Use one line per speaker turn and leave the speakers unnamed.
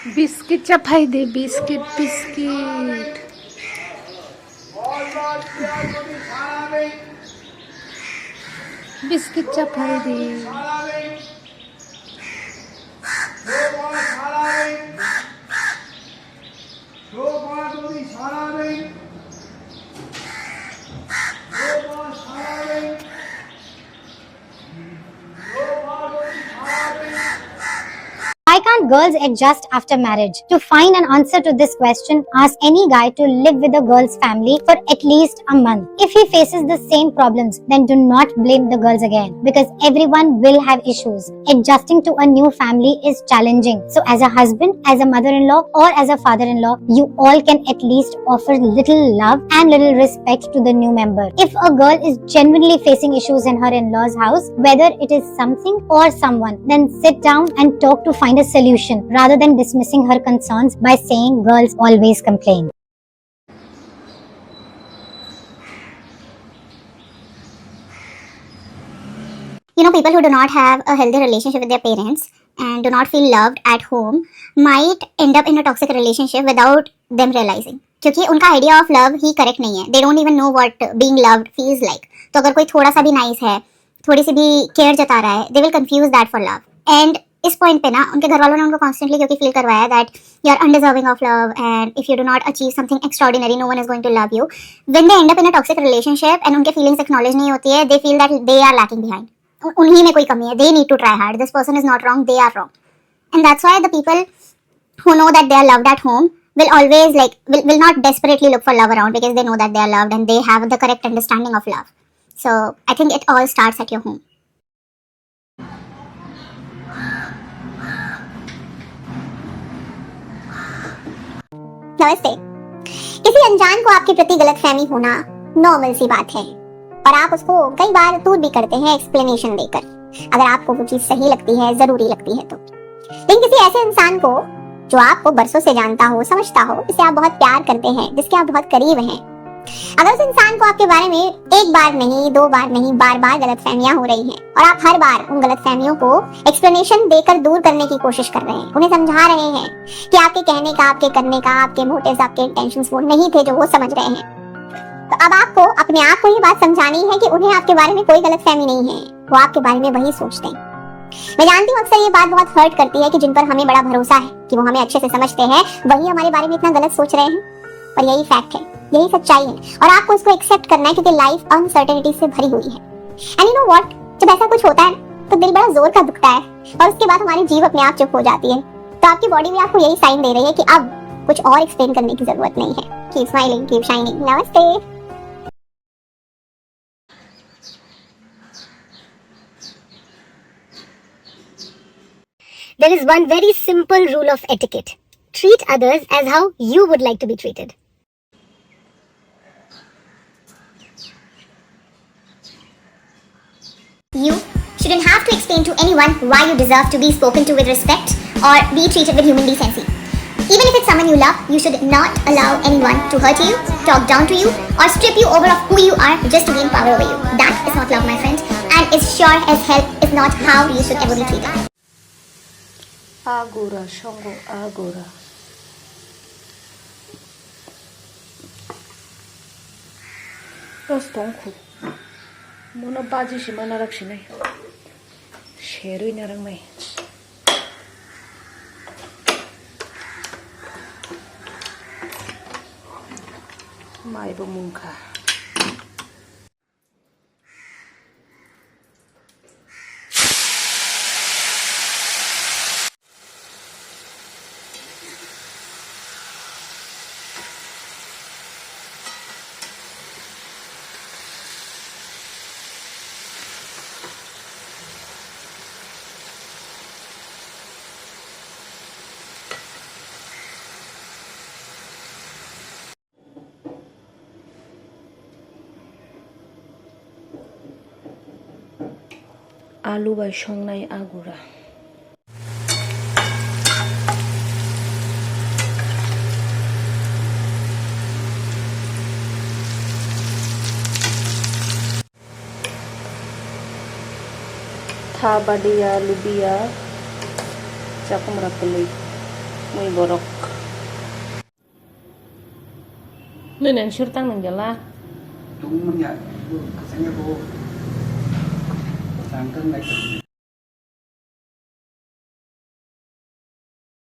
Biscuit चपाई दे biscuit biscuit biscuit चपाई दे
Why can't girls adjust after marriage? To find an answer to this question, ask any guy to live with a girl's family for at least a month. If he faces the same problems, then do not blame the girls again, because everyone will have issues. Adjusting to a new family is challenging. So as a husband, as a mother-in-law, or as a father-in-law, you all can at least offer little love and little respect to the new member. If a girl is genuinely facing issues in her in-laws' house, whether it is something or someone, then sit down and talk to find a solution rather than dismissing her concerns by saying girls always complain.
People who do not have a healthy relationship with their parents and do not feel loved at home might end up in a toxic relationship without them realizing. क्योंकि उनका idea of love he correct नहीं है. They don't even know what being loved feels like. तो अगर कोई थोड़ा सा भी नाइस है, थोड़ी सी भी केयर जता रहा है, they will confuse that for love. And इस पॉइंट पे ना उनके घर वालों ने उनको कॉन्स्टेंटली क्योंकि फील करवाया that you are undeserving of love and if you do not achieve something extraordinary no one is going to love you. When they end up in a toxic relationship and उनके feelings acknowledge नहीं होती है, they feel that they are lacking behind. उन्हीं में कोई कमी है. They need to try hard. This person is not wrong, they are wrong. And that's why the people who know that they are loved at home will always will not desperately look for love around, because they know that they are loved and they have the correct understanding of love. So I think it all starts at your home. नमस्ते. किसी अनजान को आपके प्रति गलतफहमी होना normal सी बात है, और आप उसको कई बार दूर भी करते हैं एक्सप्लेनेशन देकर, अगर आपको वो चीज सही लगती है, जरूरी लगती है तो. लेकिन किसी ऐसे इंसान को जो आपको बरसों से जानता हो, समझता हो, जिसे आप बहुत प्यार करते हैं, जिसके आप बहुत करीब हैं, अगर उस इंसान को आपके बारे में एक बार नहीं, दो बार नहीं, बार बार गलतफहमियां हो रही हैं और आप हर बार उन गलतफहमियों को एक्सप्लेनेशन देकर दूर करने की कोशिश कर रहे हैं, उन्हें समझा रहे हैं कि आपके कहने का, आपके करने का, आपके मोटिव्स, आपके इंटेंशंस वो नहीं थे जो वो समझ रहे हैं, तो अब आपको अपने आप को ये बात समझानी है कि उन्हें आपके बारे में कोई गलतफहमी नहीं है. वो आपके बारे में वही सोचते हैं. मैं जानती हूँ अक्सर ये बात बहुत हर्ट करती है कि जिन पर हमें बड़ा भरोसा है कि वो हमें अच्छे से समझते हैं, वही हमारे बारे में इतना गलत सोच रहे हैं. पर यही फैक्ट है, यही सच्चाई है, और आपको इसको एक्सेप्ट करना है, क्योंकि लाइफ अनसर्टेनिटी से भरी हुई है. एंड यू नो व्हाट, जब ऐसा कुछ होता है तो दिल बड़ा जोर का दुखता है, और उसके बाद हमारी जीभ अपने आप चुप हो जाती है. तो आपकी बॉडी भी आपको यही साइन दे रही है कि अब कुछ और एक्सप्लेन करने की जरूरत नहीं है. Keep smiling, keep shining. नमस्ते. There is one very simple rule of etiquette. Treat others as how you would like to be treated. You shouldn't have to explain to anyone why you deserve to be spoken to with respect or be treated with human decency. Even if it's someone you love, you should not allow anyone to hurt you, talk down to you, or strip you over of who you are just to gain power over you. That is not love, my friend, and it sure as hell is not how you should ever be treated.
Agora, Xangô, agora. Rostonku. Muna baji si mana raksinay. Sheroy na rang may. May bumungka. Alu bai songnai agura. Tha badia lubia cakum rapului. May borok. Nun ang sure tang nanggala.
Đúng mình nhận kasanya bu sangkan naik